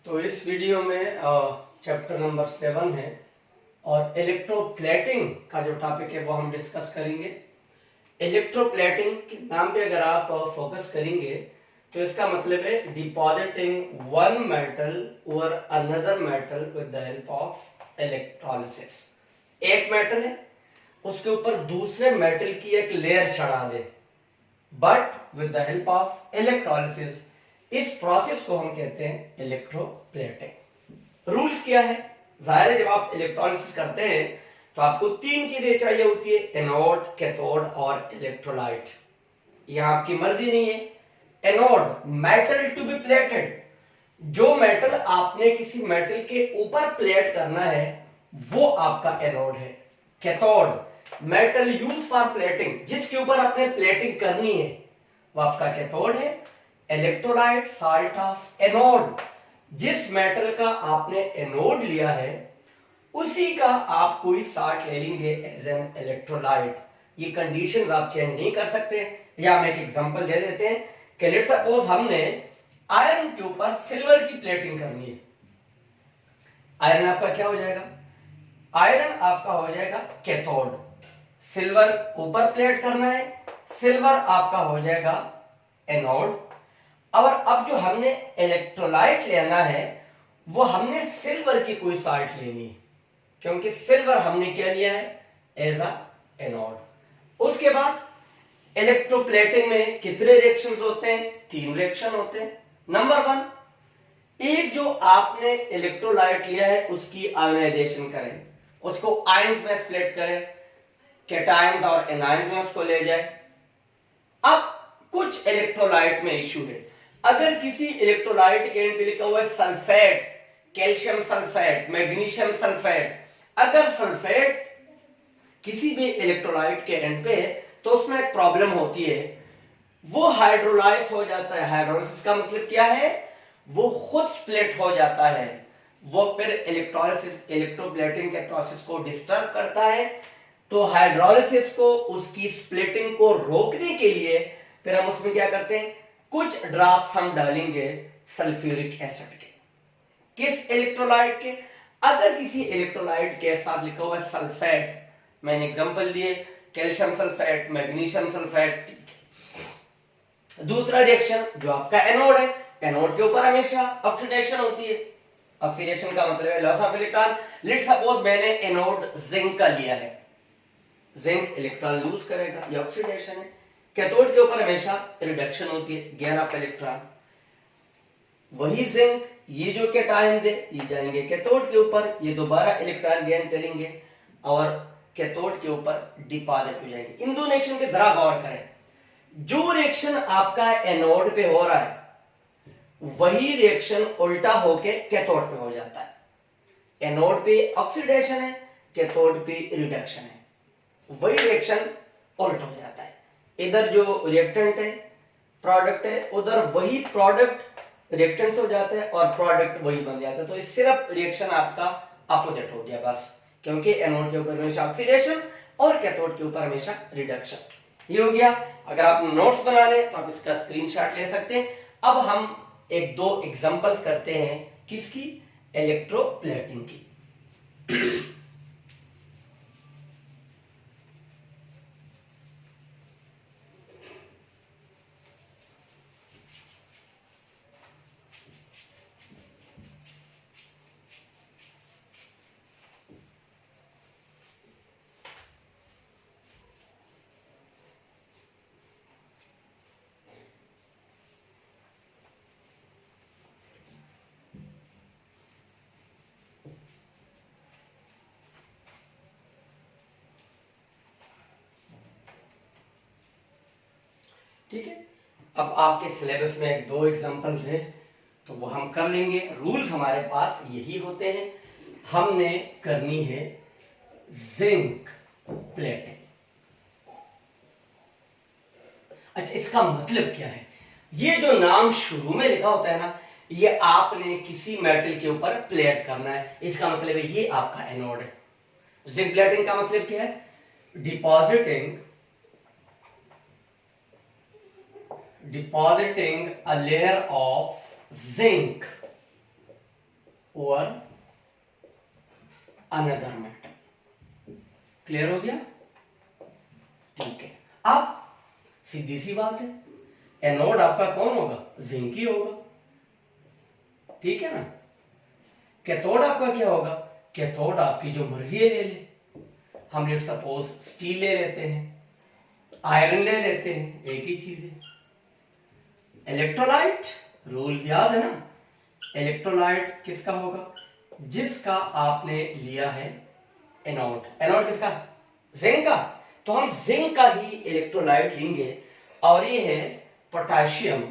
तो इस वीडियो में चैप्टर नंबर 7 है और इलेक्ट्रोप्लेटिंग का जो टॉपिक है वो हम डिस्कस करेंगे। इलेक्ट्रोप्लेटिंग के नाम पे अगर आप फोकस करेंगे तो इसका मतलब है depositing one metal over another metal with the help of electrolysis. एक मेटल है, उसके ऊपर दूसरे मेटल की एक लेयर चढ़ा दे, but with the help of electrolysis. इस प्रोसेस को हम कहते हैं इलेक्ट्रोप्लेटिंग। रूल्स क्या है? जाहिर है जब आप इलेक्ट्रोलिसिस करते हैं तो आपको तीन चीजें चाहिए होती है, एनोड, कैथोड और इलेक्ट्रोलाइट। यह आपकी मर्जी नहीं है। Anode, metal to be plated, जो मेटल आपने किसी मेटल के ऊपर प्लेट करना है वो आपका एनोड है। Cathode, metal use for plating, जिसके ऊपर आपने प्लेटिंग करनी है वो आपका कैथोड है। इलेक्ट्रोलाइट, साल्ट ऑफ एनोड, जिस मेटल का आपने एनोड लिया है उसी का आप कोई साल्ट ले लेंगे एज एन इलेक्ट्रोलाइट। ये कंडीशंस आप चेंज नहीं कर सकते। या हम एक एग्जांपल दे देते हैं कि लेट्स सपोज हमने आयरन के ऊपर सिल्वर की प्लेटिंग करनी है। आयरन आपका क्या हो जाएगा? आयरन आपका हो जाएगा कैथोड। सिल्वर ऊपर प्लेट करना है, सिल्वर आपका हो जाएगा एनोड। और अब जो हमने इलेक्ट्रोलाइट लेना है वो हमने सिल्वर की कोई साल्ट लेनी है, क्योंकि सिल्वर हमने क्या लिया है? As a anode. उसके बाद इलेक्ट्रोप्लेटिंग में कितने रिएक्शंस होते हैं? 3 रिएक्शन होते हैं। नंबर 1, एक जो आपने इलेक्ट्रोलाइट लिया है उसकी आयोनाइजेशन करें, उसको आयंस में स्प्लिट करें, कैटायंस और एनायंस में उसको ले जाए। अब कुछ इलेक्ट्रोलाइट में इश्यू है। अगर किसी इलेक्ट्रोलाइट के एंड पे लिखा हुआ है sulphate, calcium sulphate, magnesium sulphate, अगर सल्फेट किसी भी इलेक्ट्रोलाइट के एंड पे है तो उसमें एक प्रॉब्लम होती है, वो हाइड्रोलाइज हो जाता है। हाइड्रोलाइसिस का मतलब क्या है? वो खुद स्प्लिट हो जाता है। वो फिर इलेक्ट्रोलिसिस, इलेक्ट्रोप्लेटिंग के प्रोसेस को डिस्टर्ब करता है। तो हाइड्रोलिसिस को, उसकी स्प्लिटिंग को रोकने के लिए फिर हम उसमें क्या करते हैं? कुछ ड्रॉप्स हम डालेंगे सल्फ्यूरिक एसिड के। किस इलेक्ट्रोलाइट के? अगर किसी इलेक्ट्रोलाइट के साथ लिखा हुआ है सल्फेट, मैंने एग्जांपल दिए कैल्शियम सल्फेट, मैग्नीशियम सल्फेट। दूसरा रिएक्शन जो आपका एनोड है, एनोड के ऊपर हमेशा ऑक्सीडेशन होती है। ऑक्सीडेशन का मतलब है loss of electron. Let's suppose मैंने एनोड जिंक का लिया है, जिंक इलेक्ट्रॉन लूज करेगा, ये ऑक्सीडेशन है। कैथोड के ऊपर हमेशा रिडक्शन होती है, गेन ऑफ इलेक्ट्रॉन। वही जिंक, ये जो कैटायन है ये जाएंगे कैथोड के ऊपर, ये दोबारा इलेक्ट्रॉन गेन करेंगे और कैथोड के ऊपर डिपॉजिट हो जाएंगे। इन दो रिएक्शन के जरा गौर करें। जो रिएक्शन आपका एनोड पे हो रहा है वही रिएक्शन उल्टा होके कैथोड पे हो जाता है। एनोड पे ऑक्सीडेशन है, कैथोड पे रिडक्शन है, वही रिएक्शन उल्टा हो जाता है। इधर जो रिएक्टेंट है, प्रोडक्ट है, उधर वही प्रोडक्ट रिएक्टेंट हो जाता है और प्रोडक्ट वही बन जाता है। तो इस सिर्फ रिएक्शन आपका अपोजिट हो गया बस, क्योंकि एनोड के ऊपर हमेशा ऑक्सीडेशन और कैथोड के ऊपर हमेशा रिडक्शन। ये हो गया। अगर आप नोट्स बना रहे हैं तो आप इसका स्क्रीनशॉट ले सकते हैं। अब हम एक दो एग्जांपल्स करते हैं किसकी? इलेक्ट्रोप्लेटिंग की। ठीक है, अब आपके सिलेबस में एक दो एग्जांपल्स हैं तो वो हम कर लेंगे। रूल्स हमारे पास यही होते हैं। हमने करनी है जिंक प्लेटिंग। अच्छा, इसका मतलब क्या है? ये जो नाम शुरू में लिखा होता है ना, ये आपने किसी मेटल के ऊपर प्लेट करना है, इसका मतलब है ये आपका एनोड है। जिंक प्लेटिंग का मतलब क्या है? Depositing a layer of zinc over another metal. Clear हो गया? ठीक है। अब सीधी सी बात है, एनोड आपका कौन होगा? जिंक ही होगा, ठीक है ना। कैथोड आपका क्या होगा? कैथोड आपकी जो मर्जी है ले ले। हम लेट सपोज स्टील ले लेते हैं, आयरन ले लेते हैं, एक ही चीज है। इलेक्ट्रोलाइट रूल याद है ना? इलेक्ट्रोलाइट किसका होगा? जिसका आपने लिया है एनोड। एनोड किसका? जिंक का। तो हम जिंक का ही इलेक्ट्रोलाइट लेंगे और ये है पोटेशियम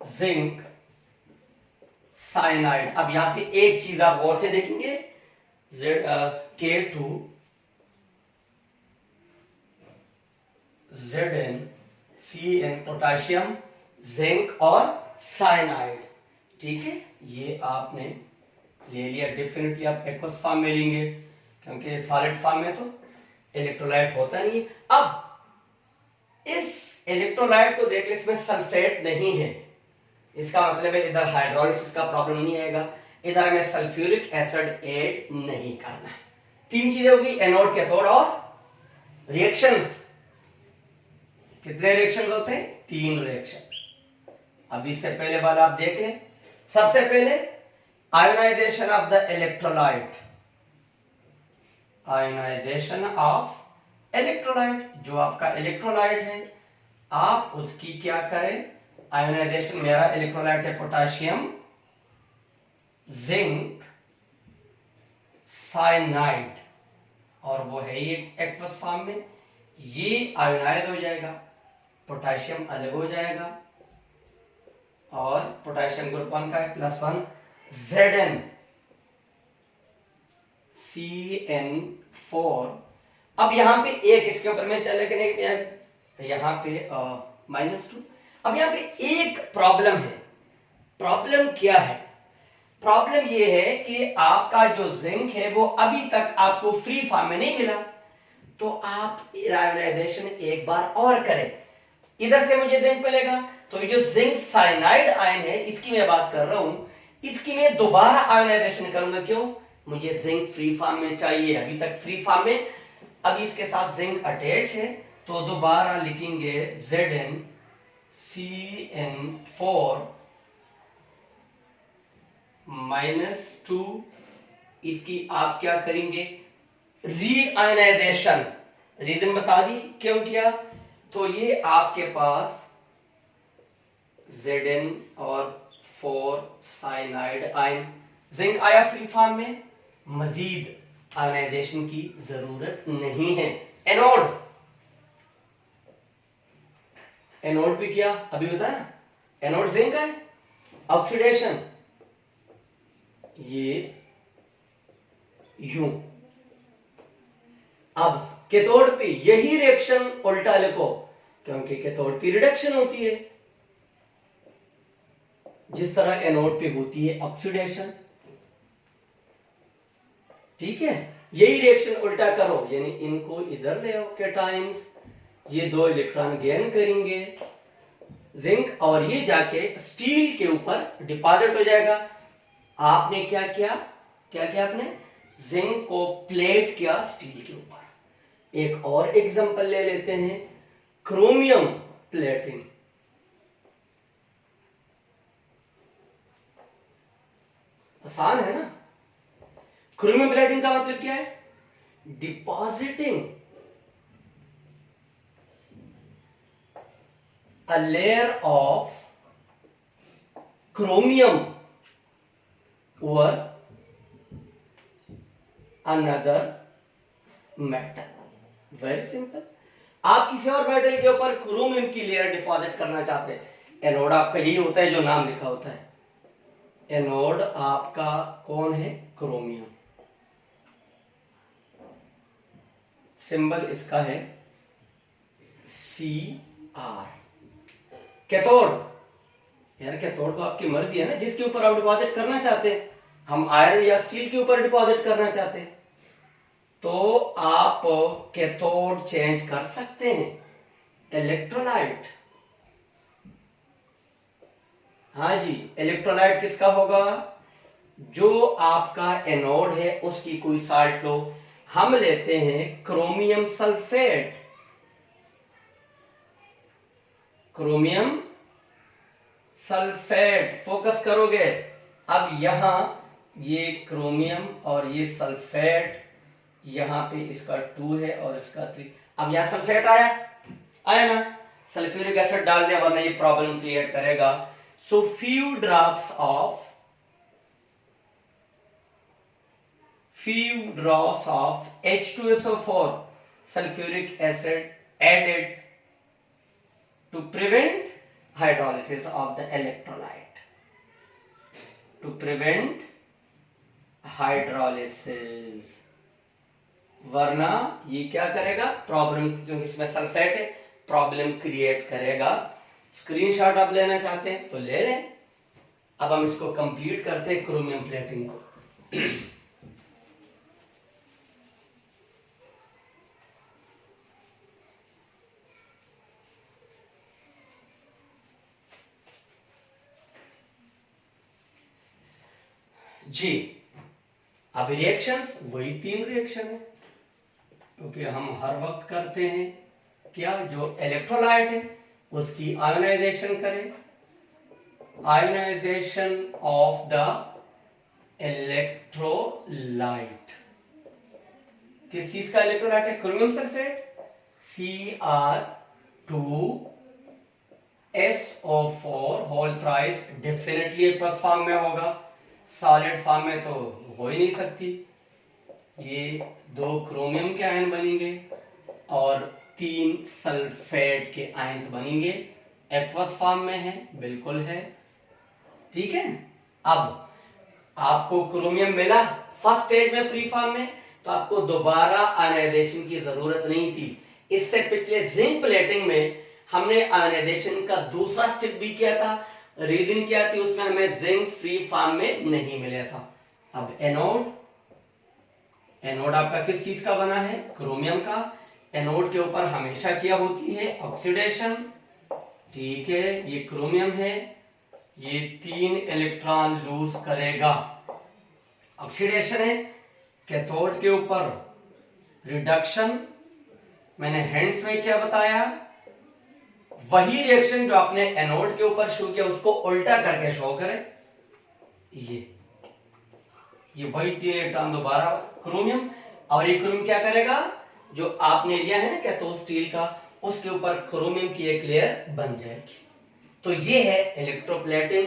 जिंक साइनाइड। अब यहां पे एक चीज आप गौर से देखेंगे, K2 ZnCN पोटेशियम जिंक और साइनाइड, ठीक है। ये आपने ले लिया। डेफिनेटली आप एक्वस फॉर्म में लेंगे क्योंकि सॉलिड फॉर्म में तो इलेक्ट्रोलाइट होता नहीं है। अब इस इलेक्ट्रोलाइट को देख ले, इसमें सल्फेट नहीं है, इसका मतलब है इधर हाइड्रोलिसिस का प्रॉब्लम नहीं आएगा, इधर हमें सल्फ्यूरिक एसिड ऐड नहीं करना है। तीन चीजें होगी, एनोड, कैथोड और रिएक्शंस। कितने रिएक्शंस होते हैं? 3 रिएक्शन। अब इससे पहले वाला आप देख लें। सबसे पहले ionisation of the electrolyte. Ionisation of electrolyte, जो आपका इलेक्ट्रोलाइट है आप उसकी क्या करें? आयोनाइजेशन। मेरा इलेक्ट्रोलाइट है पोटेशियम जिंक साइनाइड और वो है ये एक्वस फॉर्म में। ये आयोनाइज हो जाएगा, पोटेशियम अलग हो जाएगा और पोटेशियम ग्रुप 1 का है +1 ZnCN4। अब यहां पे एक इसके ऊपर में चले कि नहीं, यहां पे -2। अब यहां पे एक प्रॉब्लम है। प्रॉब्लम क्या है? प्रॉब्लम ये है कि आपका जो जिंक है वो अभी तक आपको फ्री फॉर्म में नहीं मिला, तो आप आयोनाइजेशन एक बार और करें। इधर से मुझे जिंक मिलेगा, तो ये जो जिंक साइनाइड आयन है इसकी मैं बात कर रहा हूं, इसकी मैं दोबारा आयोनाइजेशन करूंगा। क्यों? मुझे जिंक फ्री फॉर्म में चाहिए, अभी तक फ्री फॉर्म में। अब इसके साथ जिंक अटैच है तो दोबारा लिखेंगे ZnCN4 -2। इसकी आप क्या करेंगे? रीआयोनाइजेशन। रीजन बता दी क्यों किया? तो ये आपके पास Zn और 4 साइनाइड आयन, जिंक आया फ्री फॉर्म में, मजीद आयोनाइजेशन की जरूरत नहीं है। एनोड, एनोड भी किया अभी बताया ना, एनोड जिंक है, ऑक्सीडेशन ये यूं। अब कैथोड पे यही रिएक्शन उल्टा लिखो क्योंकि कैथोड पे रिडक्शन होती है, जिस तरह एनोड पे होती है ऑक्सीडेशन, ठीक है। यही रिएक्शन उल्टा करो, यानी इनको इधर ले आओ कैटायंस, ये 2 इलेक्ट्रॉन गेन करेंगे जिंक और ये जाके स्टील के ऊपर डिपॉजिट हो जाएगा। आपने क्या किया? क्या किया आपने? जिंक को प्लेट किया स्टील के ऊपर। एक और एग्जांपल ले लेते हैं, क्रोमियम प्लेटिंग। आसान है ना? क्रोमियम प्लेटिंग का मतलब क्या है? Depositing a layer of chromium over another metal। Very simple. आप किसी और मेटल के ऊपर क्रोमियम की लेयर डिपॉजिट करना चाहते हैं। एनोड आपका यही होता है जो नाम लिखा होता है, एनोड आपका कौन है? क्रोमियम। सिंबल इसका है Cr। कैथोड, यार कैथोड तो आपकी मर्जी है ना, जिसके ऊपर आप डिपॉजिट करना चाहते हैं। हम आयरन या स्टील के ऊपर डिपॉजिट करना चाहते हैं तो आप कैथोड चेंज कर सकते हैं। इलेक्ट्रोलाइट हाँ जी, इलेक्ट्रोलाइट किसका होगा? जो आपका एनोड है उसकी कोई साल्ट लो, हम लेते हैं chromium sulphate. Chromium sulphate, focus करोगे। अब यहां ये क्रोमियम और ये सल्फेट, यहां पे इसका 2 है और इसका 3। अब यहां सल्फेट आया ना, सल्फ्यूरिक एसिड डाल दिया वरना ये प्रॉब्लम क्रिएट करेगा। सो few drops of H2SO4 sulfuric acid added to prevent hydrolysis of the electrolyte, to prevent hydrolysis, वरना ये क्या करेगा? प्रॉब्लम, क्योंकि इसमें सल्फेट है, प्रॉब्लम क्रिएट करेगा। स्क्रीनशॉट आप लेना चाहते हैं तो ले लें। अब हम इसको कंप्लीट करते हैं, क्रोमियम प्लेटिंग को। जी, अब रिएक्शंस वही 3 रिएक्शन है, क्योंकि हम हर वक्त करते हैं क्या, जो इलेक्ट्रोलाइट है उसकी आयोनाइजेशन करें। आयोनाइजेशन ऑफ द इलेक्ट्रोलाइट, किस चीज का इलेक्ट्रोलाइट है? Chromium sulphate, Cr2SO4 whole thrice, definitely aqueous form में होगा, सॉलिड फॉर्म में तो हो ही नहीं सकती। ये 2 क्रोमियम के आयन बनेंगे और 3 सल्फेट के आयन्स बनेंगे। एक्वस फॉर्म में है, बिल्कुल है, ठीक है। अब आपको क्रोमियम मिला फर्स्ट स्टेज में फ्री फॉर्म में, तो आपको दोबारा आयोनाइजेशन की जरूरत नहीं थी। इससे पिछले जिंक प्लेटिंग में हमने आयोनाइजेशन का दूसरा स्टेप भी किया था। रीजन क्या थी? उसमें हमें जिंक फ्री फॉर्म में नहीं मिला था। अब एनोड आपका किस चीज का बना है? क्रोमियम का। एनोड के ऊपर हमेशा क्या होती है? ऑक्सीडेशन, ठीक है। ये क्रोमियम है, ये 3 इलेक्ट्रॉन लूज करेगा, ऑक्सीडेशन है। कैथोड के ऊपर रिडक्शन, मैंने हैंड्स में क्या बताया? वही रिएक्शन जो आपने एनोड के ऊपर शो किया उसको उल्टा करके शो करें। ये वही 3 इलेक्ट्रॉन दोबारा क्रोमियम, और ये क्रोमियम क्या करेगा? जो आपने लिया है ना कैथोड स्टील का, उसके ऊपर क्रोमियम की एक लेयर बन जाएगी। तो ये है इलेक्ट्रोप्लेटिंग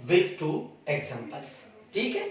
विद 2 एग्जांपल्स, ठीक है।